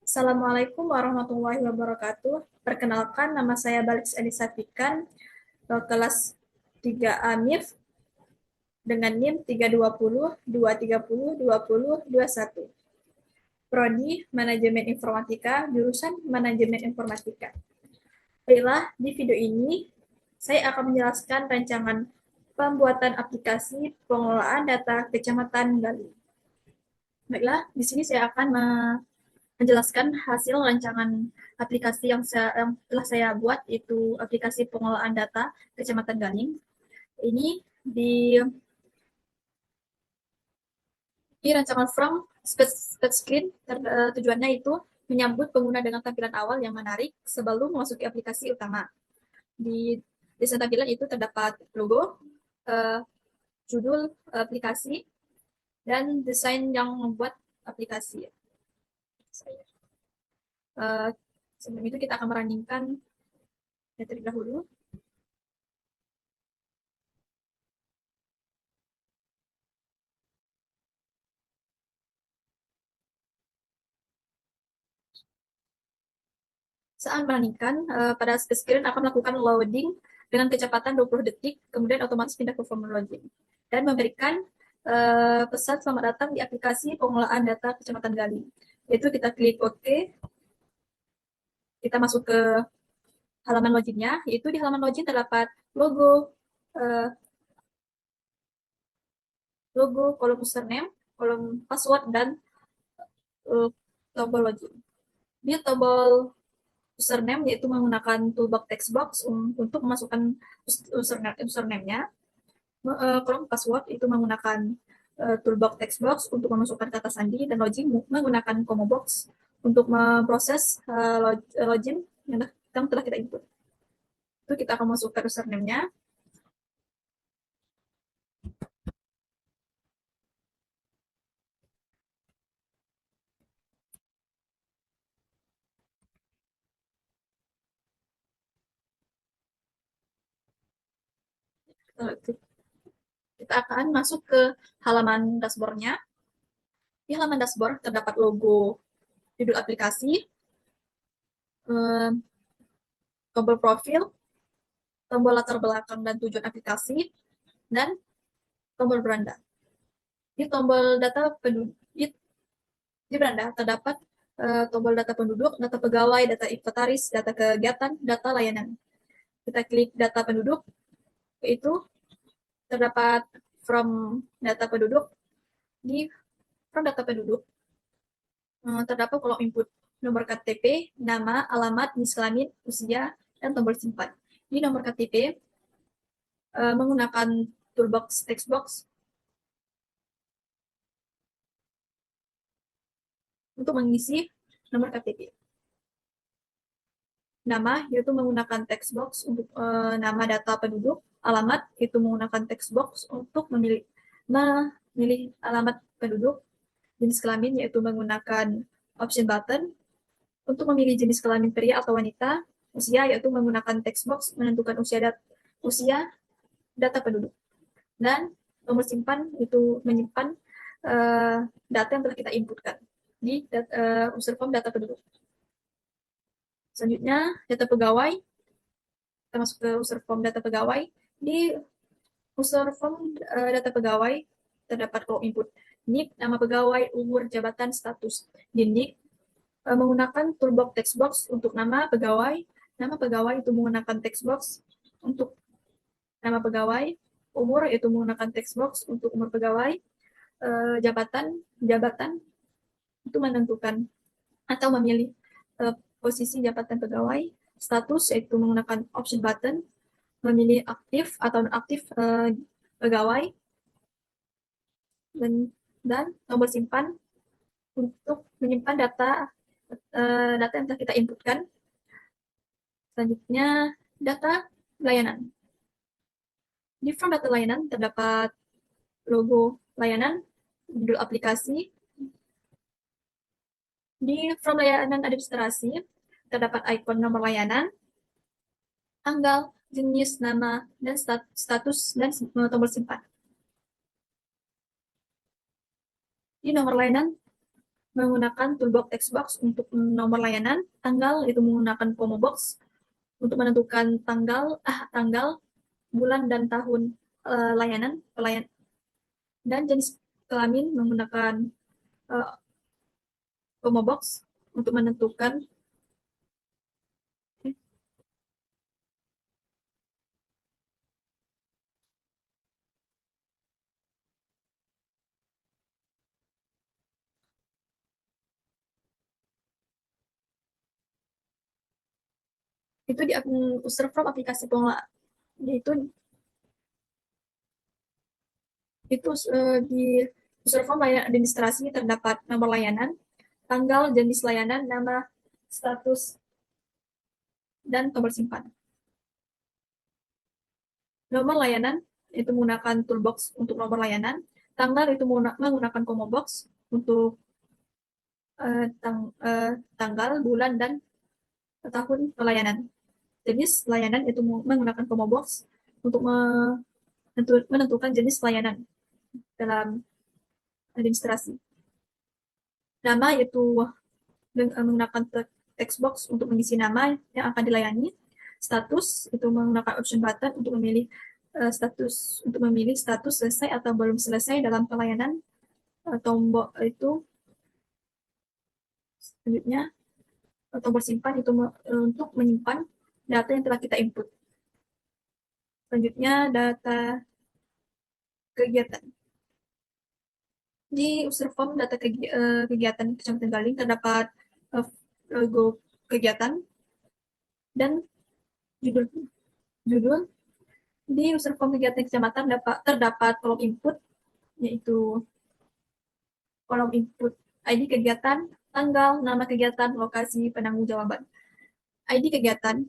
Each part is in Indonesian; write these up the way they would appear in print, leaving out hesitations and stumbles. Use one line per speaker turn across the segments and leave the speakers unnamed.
Assalamualaikum warahmatullahi wabarakatuh. Perkenalkan, nama saya Balix Elisa Pikan, kelas 3A MIF dengan NIM 320 230 20 21. Prodi Manajemen Informatika, jurusan Manajemen Informatika. Baiklah, di video ini saya akan menjelaskan rancangan pembuatan aplikasi pengelolaan data Kecamatan Gali. Baiklah, di sini saya akan menjelaskan hasil rancangan aplikasi yang telah saya buat, itu aplikasi pengelolaan data Kecamatan Galing. Ini di rancangan from split screen. Tujuannya itu menyambut pengguna dengan tampilan awal yang menarik sebelum memasuki aplikasi utama. Di desain tampilan itu terdapat logo, uh, judul aplikasi, dan desain yang membuat aplikasi. Sebelum itu kita akan merandingkan terlebih dahulu. Saat merandingkan, pada screen akan melakukan loading dengan kecepatan 20 detik, kemudian otomatis pindah ke form login, dan memberikan pesan selamat datang di aplikasi pengelolaan data Kecamatan Gali. Itu kita klik OK, kita masuk ke halaman loginnya, yaitu di halaman login terdapat logo, kolom username, kolom password, dan tombol login. Di tombol username yaitu menggunakan toolbox text box untuk memasukkan username-nya. Kolom password itu menggunakan toolbox text box untuk memasukkan kata sandi, dan login menggunakan combo box untuk memproses login yang telah kita input. Itu kita akan masukkan username-nya. Kita akan masuk ke halaman dashboard-nya. Di halaman dashboard terdapat logo, judul aplikasi, tombol profil, tombol latar belakang dan tujuan aplikasi, dan tombol beranda. Di tombol data penduduk, di beranda terdapat tombol data penduduk, data pegawai, data inventaris, data kegiatan, data layanan. Kita klik data penduduk, yaitu terdapat from data penduduk. Di from data penduduk terdapat kolom input, nomor KTP, nama, alamat, jenis kelamin, usia, dan tombol simpan. Di nomor KTP menggunakan toolbox text box untuk mengisi nomor KTP. Nama yaitu menggunakan text box untuk nama data penduduk, alamat itu menggunakan text box untuk memilih alamat penduduk, jenis kelamin yaitu menggunakan option button untuk memilih jenis kelamin pria atau wanita, usia yaitu menggunakan text box menentukan usia data penduduk, dan nomor simpan itu menyimpan data yang telah kita inputkan di user form data penduduk. Selanjutnya, data pegawai. Kita masuk ke user form data pegawai. Di user form data pegawai terdapat kolom input NIK, nama pegawai, umur, jabatan, status. Di NIK menggunakan toolbox text box untuk nama pegawai. Nama pegawai itu menggunakan text box untuk nama pegawai. Umur itu menggunakan text box untuk umur pegawai. Jabatan itu menentukan atau memilih posisi jabatan pegawai. Status yaitu menggunakan option button, memilih aktif atau non-aktif pegawai, dan tombol simpan untuk menyimpan data yang telah kita inputkan. Selanjutnya, data layanan. Di form data layanan terdapat logo layanan, judul aplikasi. Di form layanan administrasi terdapat ikon nomor layanan, tanggal, jenis, nama, dan status, dan tombol simpan. Di nomor layanan menggunakan toolbox text box untuk nomor layanan, tanggal itu menggunakan combo box untuk menentukan tanggal, bulan dan tahun layanan pelayan, dan jenis kelamin menggunakan uh, combo box untuk menentukan itu di user form aplikasi pengelola, yaitu di user form layanan administrasi terdapat nomor layanan, tanggal, jenis layanan, nama, status, dan tombol simpan. Nomor layanan itu menggunakan toolbox untuk nomor layanan, tanggal itu menggunakan combo box untuk tanggal, bulan, dan tahun pelayanan. Jenis layanan itu menggunakan combo box untuk menentukan jenis layanan dalam administrasi. Nama itu menggunakan text box untuk mengisi nama yang akan dilayani. Status itu menggunakan option button untuk memilih status selesai atau belum selesai dalam pelayanan. Tombol itu selanjutnya tombol simpan itu untuk menyimpan data yang telah kita input. Selanjutnya data kegiatan. Di user form data kegiatan Kecamatan Galing terdapat logo kegiatan dan judul. Judul di user form kegiatan kecamatan terdapat kolom input, yaitu kolom input ID kegiatan, tanggal, nama kegiatan, lokasi, penanggung jawaban. ID kegiatan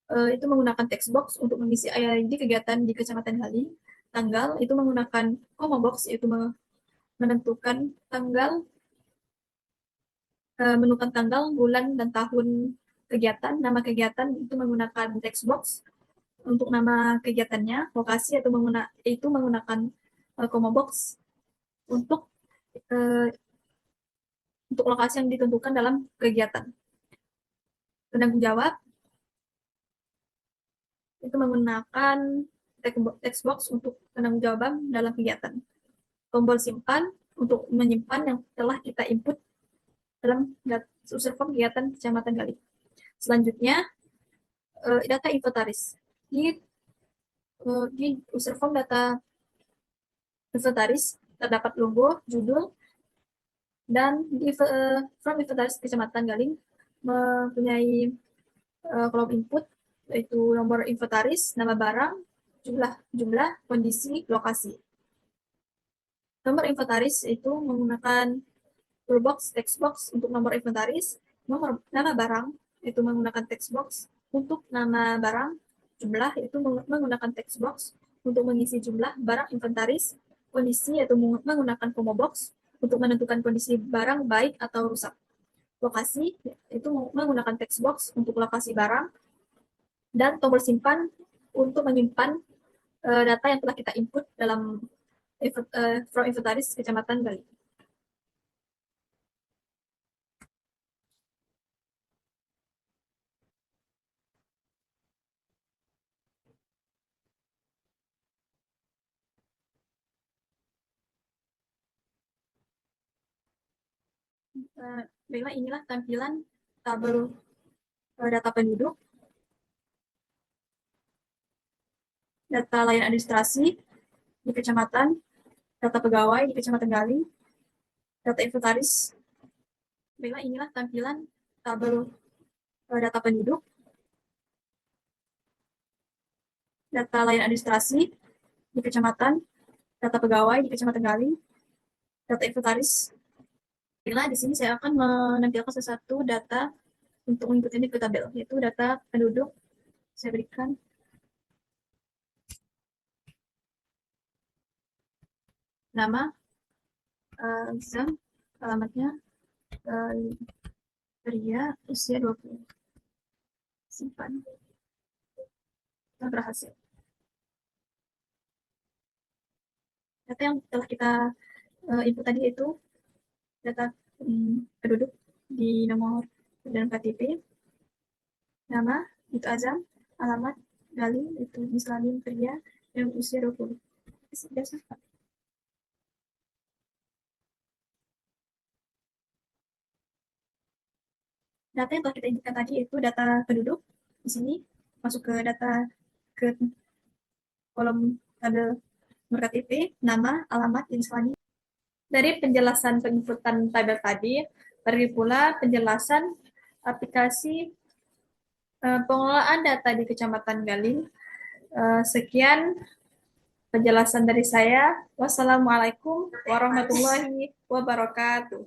itu menggunakan text box untuk mengisi ID kegiatan di Kecamatan Galing. Tanggal itu menggunakan comma box, yaitu menentukan tanggal, bulan, dan tahun kegiatan. Nama kegiatan itu menggunakan text box untuk nama kegiatannya. Lokasi itu menggunakan comma box untuk uh, lokasi yang ditentukan dalam kegiatan. Penanggung jawab itu menggunakan text box untuk penanggung jawaban dalam kegiatan. Tombol simpan untuk menyimpan yang telah kita input dalam user form kegiatan Kecamatan Galing. Selanjutnya, data inventaris. Di user form data inventaris terdapat logo, judul, dan di form inventaris Kecamatan Galing mempunyai kolom input, yaitu nomor inventaris, nama barang, jumlah, kondisi, lokasi. Nomor inventaris itu menggunakan toolbox, text box untuk nomor inventaris, nama barang itu menggunakan text box untuk nama barang, jumlah itu menggunakan text box untuk mengisi jumlah barang inventaris, kondisi yaitu menggunakan combo box untuk menentukan kondisi barang baik atau rusak. Lokasi itu menggunakan text box untuk lokasi barang, dan tombol simpan untuk menyimpan data yang telah kita input dalam from inventaris Kecamatan Galing. Baiklah, inilah tampilan tabel data penduduk, data layanan administrasi di kecamatan, data pegawai di Kecamatan Galing, data inventaris. Baiklah, inilah tampilan tabel data penduduk, data layanan administrasi di kecamatan, data pegawai di Kecamatan Galing, data inventaris. Baiklah, di sini saya akan menampilkan sesuatu data untuk input ini ke tabel, yaitu data penduduk. Saya berikan nama, Zam, alamatnya, pria, usia 20. Simpan. Telah berhasil. Data yang telah kita input tadi itu data penduduk di nomor dan KTP, nama itu Azam, alamat Gali itu Muslim pria yang usia 20. Biasa. Data yang telah kita inputkan tadi itu data penduduk. Di sini masuk ke data ke kolom tabel nomor KTP, nama, alamat, jenis kelamin. Dari penjelasan penginputan tabel tadi, pergi pula penjelasan aplikasi pengelolaan data di Kecamatan Galing. Sekian penjelasan dari saya. Wassalamualaikum warahmatullahi wabarakatuh.